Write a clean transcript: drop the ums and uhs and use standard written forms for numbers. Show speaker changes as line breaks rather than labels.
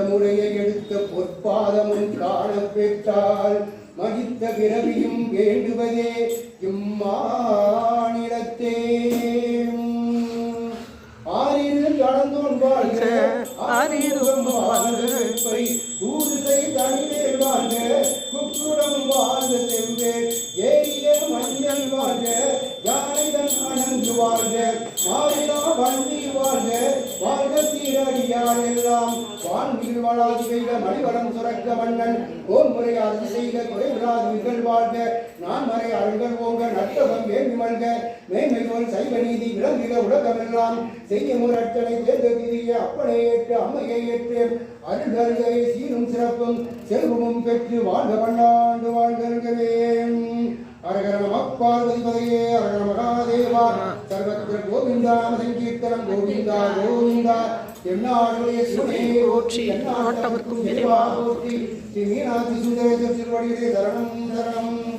முறையை எடுத்த பொற்பாதமும் காணப்பெற்றால் மகித்த பிறவியும் வேண்டுவதே இம்மாநிலத்தே. ஆறிரு கடந்தோன் வாழ்க ஆறிருகம் வாழ்க ஊருசை தனிவேல் வாழ்க குக்குடம் வாழ்க செவ்வேல் ஏரிய மஞ்சள் வாழ்க யானைதன் அணங்கு வாழ்க மாறிலா வண்டி வாழ்க வாழ்க சீரடியார் எல்லாம் வான்மீள் வளாது செய்த மணிவளம் சுரக்க மன்னன் ஓர் முறை அரசு செய்த குறைவிலாதுகள் வாழ்க நான் மறை அருள்கள் ஓங்க நட்டகம் வேண்டி மல்க மேன்மையோல் சைவ நீதி விளங்கிட உலகமெல்லாம் செய்ய முரட்டனை தேர்ந்த விதியை அப்பனை ஏற்று அம்மையை ஏற்று அருள்களை சீரும் சிறப்பும் செல்வமும் பெற்று வாழ்க பன்னாண்டு வாழ்கவே. அரகர நம பார்வதிபதையே அரகர மகாதேவா சர்வத்திர கோவிந்தாம சங்கீர்த்தனம் கோவிந்தா கோவிந்தா என்னாடுடைய சிவனே போற்றி என்னாட்டவர்க்கும் இறைவா போற்றி ஸ்ரீ மீனாட்சி சுந்தரேஸ்வரர் திருவடிகளே சரணம் சரணம்.